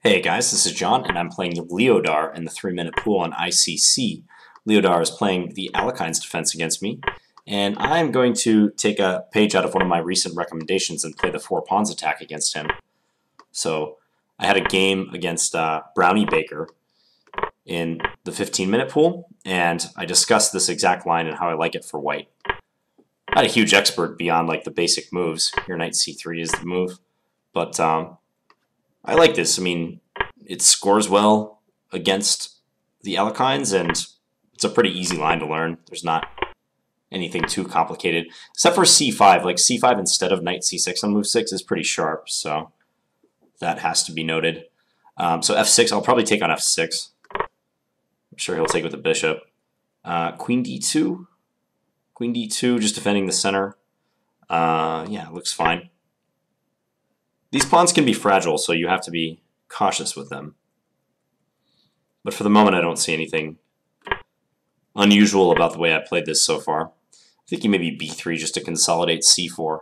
Hey guys, this is John, and I'm playing Leodar in the 3-minute pool on ICC. Leodar is playing the Alekhine's defense against me, and I'm going to take a page out of one of my recent recommendations and play the 4 pawns attack against him. So I had a game against Brownie Baker in the 15-minute pool, and I discussed this exact line and how I like it for white. I'm not a huge expert beyond like the basic moves. Here, knight c3 is the move, but I like this. I mean, it scores well against the Alekhines, and it's a pretty easy line to learn. There's not anything too complicated, except for c5. Like c5 instead of knight c6 on move 6 is pretty sharp, so that has to be noted. So f6, I'll probably take on f6. I'm sure he'll take with the bishop. Queen d2. Queen d2, just defending the center. Yeah, it looks fine. These pawns can be fragile, so you have to be cautious with them. But for the moment, I don't see anything unusual about the way I played this so far. I think maybe b3 just to consolidate c4.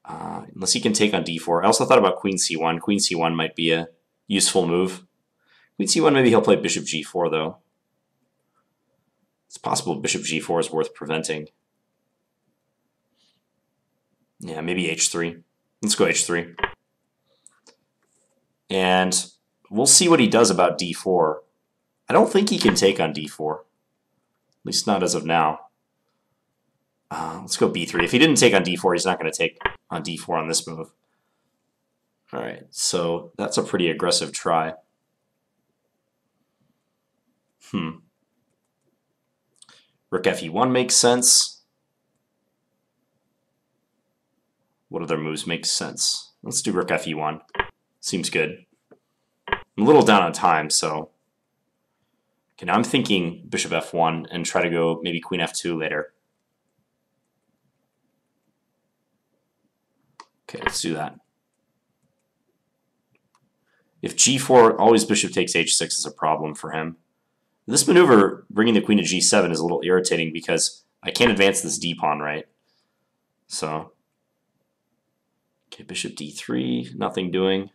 Unless he can take on d4. I also thought about queen c1. Queen c1 might be a useful move. Queen c1, maybe he'll play bishop g4, though. It's possible bishop g4 is worth preventing. Yeah, maybe h3. Let's go h3. And we'll see what he does about d4. I don't think he can take on d4. At least not as of now. Let's go b3. If he didn't take on d4, he's not going to take on d4 on this move. Alright, so that's a pretty aggressive try. Rook fe1 makes sense. What other moves make sense? Let's do rook fe1. Seems good. I'm a little down on time, so... Okay, now I'm thinking bishop f1 and try to go maybe queen f2 later. Okay, let's do that. If g4, always bishop takes h6 is a problem for him. This maneuver, bringing the queen to g7, is a little irritating because I can't advance this d-pawn, right? So... Okay, bishop d3, nothing doing.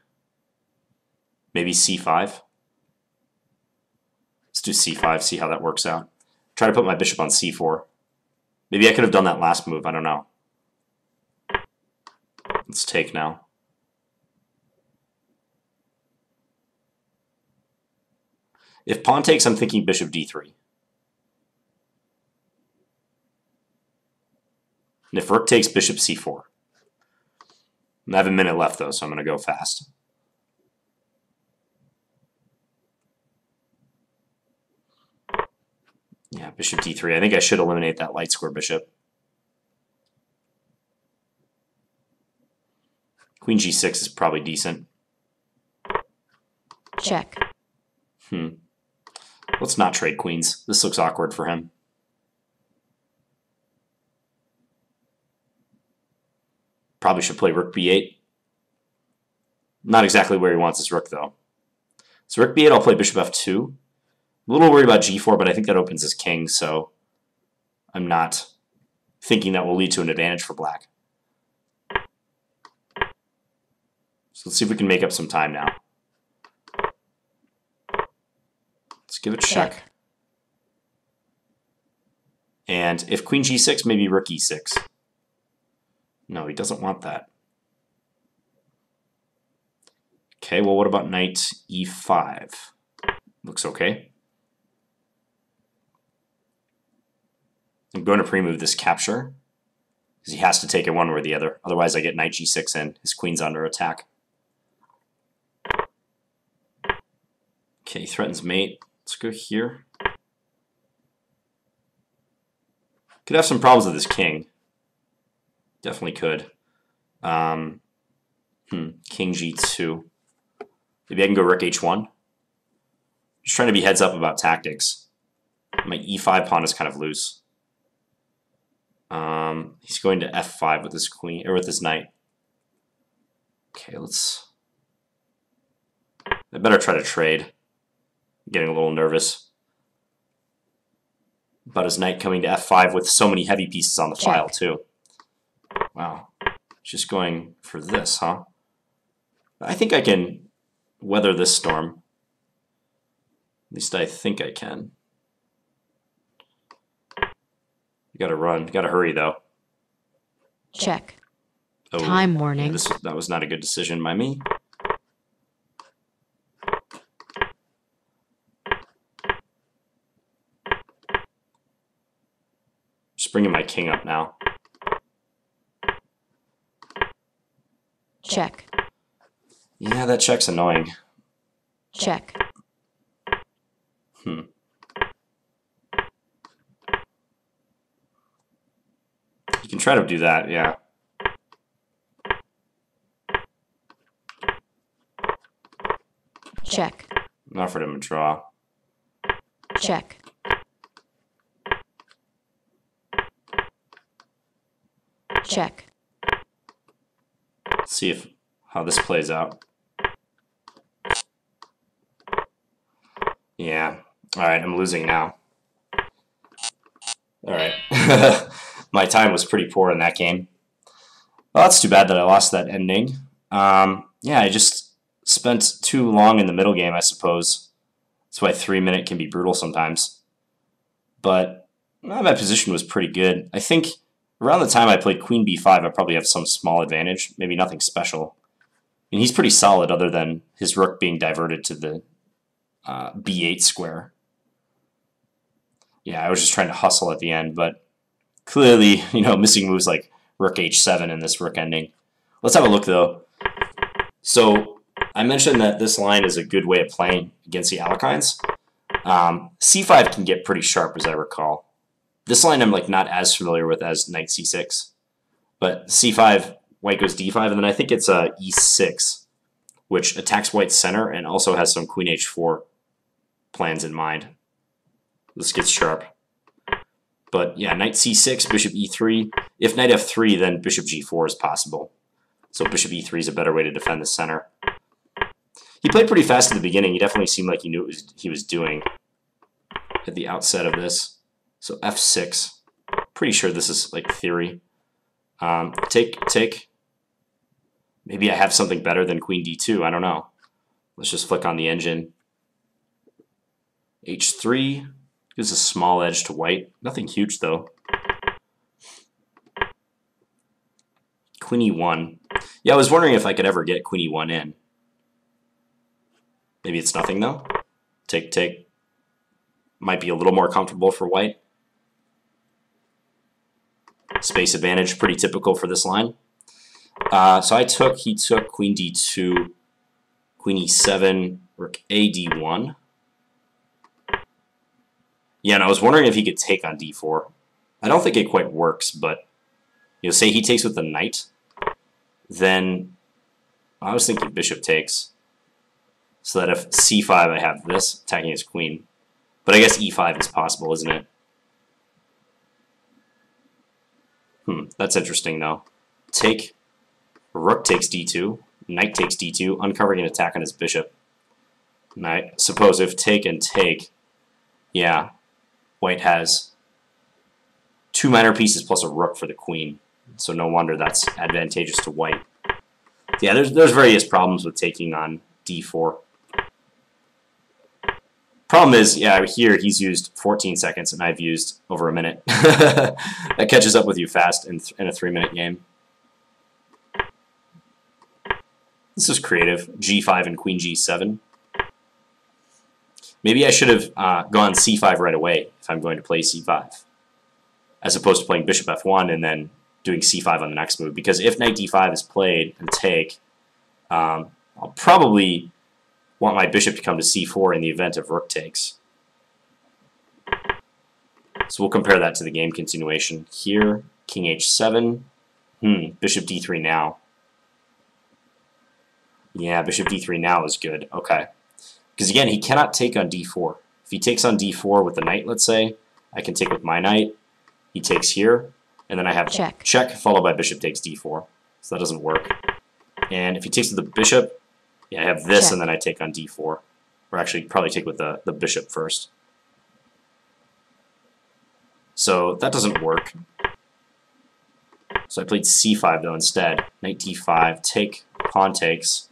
Maybe c5. Let's do c5, see how that works out. Try to put my bishop on c4. Maybe I could have done that last move, I don't know. Let's take now. If pawn takes, I'm thinking bishop d3. And if rook takes, bishop c4. I have a minute left, though, so I'm going to go fast. Yeah, bishop d3. I think I should eliminate that light square bishop. Queen g6 is probably decent. Check. Let's not trade queens. This looks awkward for him. Probably should play rook b8. Not exactly where he wants his rook, though. So rook b8, I'll play bishop f2. A little worried about g4, but I think that opens his king, so I'm not thinking that will lead to an advantage for black. So let's see if we can make up some time now. Let's give it a check. And if queen g6, maybe rook e6. No, he doesn't want that. Okay, well, what about knight e5? Looks okay. I'm going to pre-move this capture, because he has to take it one way or the other. Otherwise, I get knight g6 in. His queen's under attack. Okay, he threatens mate. Let's go here. Could have some problems with his king. Definitely could. King g2. Maybe I can go rook h1. Just trying to be heads up about tactics. My e5 pawn is kind of loose. He's going to f5 with his queen, or with his knight. Okay, let's... I better try to trade. I'm getting a little nervous about his knight coming to f5 with so many heavy pieces on the file, too. Wow. Just going for this, huh? I think I can weather this storm. At least I think I can. You gotta run. You gotta hurry, though. Check. Oh, Time warning. Yeah, that was not a good decision by me. Just bringing my king up now. Check. Yeah, that check's annoying. Check. You can try to do that, yeah. Check. I offered him a draw. Check. Check. Let's see how this plays out. Yeah. Alright, I'm losing now. Alright. My time was pretty poor in that game. Well, that's too bad that I lost that ending. Yeah, I just spent too long in the middle game, I suppose. That's why 3-minute can be brutal sometimes. But my position was pretty good. I think around the time I played Queen b5, I probably have some small advantage. Maybe nothing special. And he's pretty solid other than his rook being diverted to the b8 square. Yeah, I was just trying to hustle at the end, but clearly, missing moves like rook h7 in this rook ending. Let's have a look, though. So I mentioned that this line is a good way of playing against the Alekhines. c5 can get pretty sharp, as I recall. This line I'm not as familiar with as knight c6. But c5, white goes d5, and then I think it's e6, which attacks white's center and also has some queen h4 plans in mind. This gets sharp. But yeah, knight c6, bishop e3. If knight f3, then bishop g4 is possible. So bishop e3 is a better way to defend the center. He played pretty fast at the beginning. He definitely seemed like he knew what he was doing at the outset of this. So f6. Pretty sure this is theory. Take. Maybe I have something better than queen d2. I don't know. Let's just flick on the engine. h3 gives a small edge to white. Nothing huge, though. Queen e1. Yeah, I was wondering if I could ever get queen e1 in. Maybe it's nothing, though. Take. Might be a little more comfortable for white. Space advantage, pretty typical for this line. So he took queen d2, queen e7, rook a d1. Yeah, and I was wondering if he could take on d4. I don't think it quite works, but say he takes with the knight, then I was thinking bishop takes. So that if c5, I have this attacking his queen. But I guess e5 is possible, isn't it? That's interesting, though. Take. Rook takes d2. Knight takes d2, uncovering an attack on his bishop. And I suppose if take and take, yeah, white has 2 minor pieces plus a rook for the queen. So no wonder that's advantageous to white. Yeah, there's various problems with taking on d4. Problem is, yeah, here he's used 14 seconds and I've used over a minute. That catches up with you fast in a 3-minute game. This is creative. g5 and queen g7. Maybe I should have gone c5 right away if I'm going to play c5, as opposed to playing bishop f1 and then doing c5 on the next move. Because if knight d5 is played and take, I'll probably want my bishop to come to c4 in the event of rook takes. So we'll compare that to the game continuation. Here, king h7. Bishop d3 now. Yeah, bishop d3 now is good. Okay. Because again, he cannot take on d4. If he takes on d4 with the knight, let's say, I can take with my knight. He takes here, and then I have check followed by bishop takes d4. So that doesn't work. And if he takes with the bishop, yeah, I have this, and then I take on d4. Or actually, probably take with the bishop first. So that doesn't work. So I played c5, though, instead. Knight d5, take, pawn takes.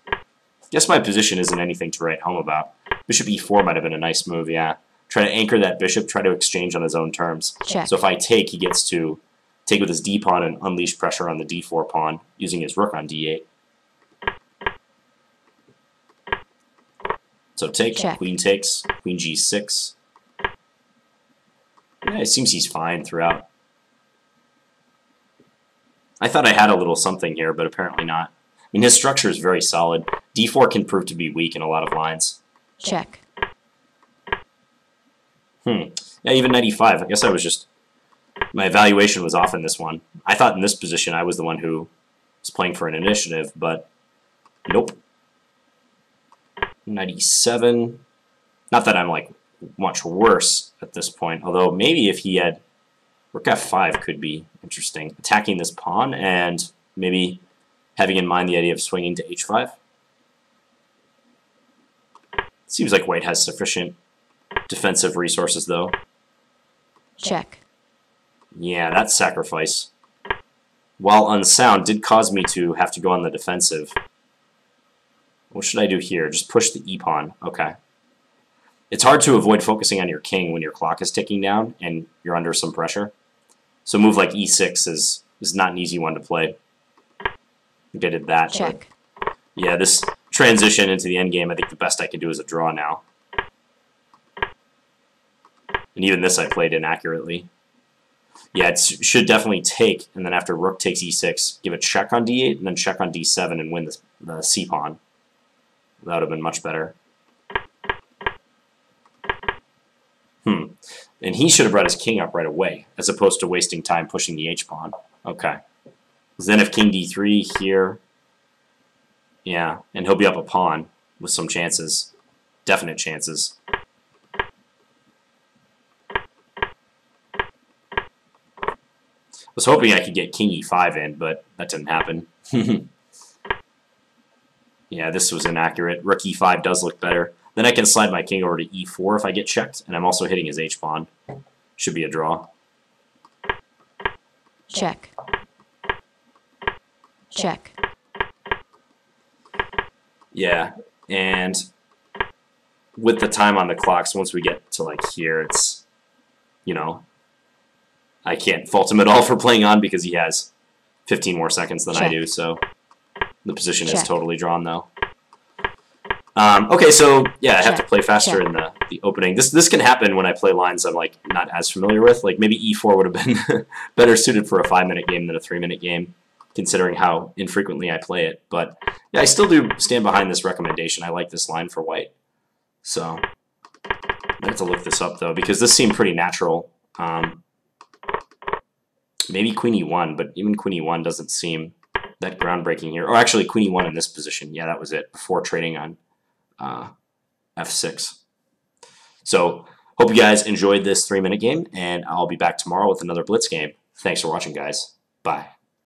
Guess my position isn't anything to write home about. Bishop e4 might have been a nice move, yeah. Try to anchor that bishop, try to exchange on his own terms. Check. So if I take, he gets to take with his d pawn and unleash pressure on the d4 pawn using his rook on d8. So take, Check. queen takes, queen g6. Yeah, it seems he's fine throughout. I thought I had a little something here, but apparently not. I mean, his structure is very solid. d4 can prove to be weak in a lot of lines. Check. Yeah, even knight e5. I guess I was just... My evaluation was off in this one. I thought in this position I was the one who was playing for an initiative, but nope. Knight e7. Not that I'm, like, much worse at this point, although maybe if he had... Rook f5 could be interesting. Attacking this pawn and maybe having in mind the idea of swinging to h5. Seems like white has sufficient defensive resources, though. Check. Yeah, that sacrifice, while unsound, did cause me to have to go on the defensive. What should I do here? Just push the e-pawn. Okay. It's hard to avoid focusing on your king when your clock is ticking down and you're under some pressure. So a move like e6 is not an easy one to play. I think I did that. Check. Yeah, this transition into the endgame, I think the best I can do is a draw now. And even this I played inaccurately. Yeah, it should definitely take, and then after rook takes e6, give a check on d8, and then check on d7 and win the c-pawn. That would have been much better. And he should have brought his king up right away, as opposed to wasting time pushing the h-pawn. Okay. Then if king d3 here, yeah, and he'll be up a pawn with some chances, definite chances. I was hoping I could get king e5 in, but that didn't happen. Yeah, this was inaccurate. Rook e5 does look better. Then I can slide my king over to e4 if I get checked, and I'm also hitting his h-pawn. Should be a draw. Check. Check. Yeah, and with the time on the clocks, once we get to like here, it's, you know, I can't fault him at all for playing on because he has 15 more seconds than I do, so the position is totally drawn, though. Okay, so yeah, I have to play faster in the opening. This can happen when I play lines I'm like not as familiar with. Like maybe e4 would have been better suited for a 5-minute game than a 3-minute game, considering how infrequently I play it. But yeah, I still do stand behind this recommendation. I like this line for white. So I have to look this up though because this seemed pretty natural. Maybe queen e1, but even queen e1 doesn't seem that groundbreaking here. Or actually, queen e1 in this position. Yeah, that was it before trading on f6. So hope you guys enjoyed this 3-minute game, and I'll be back tomorrow with another Blitz game. Thanks for watching, guys. Bye.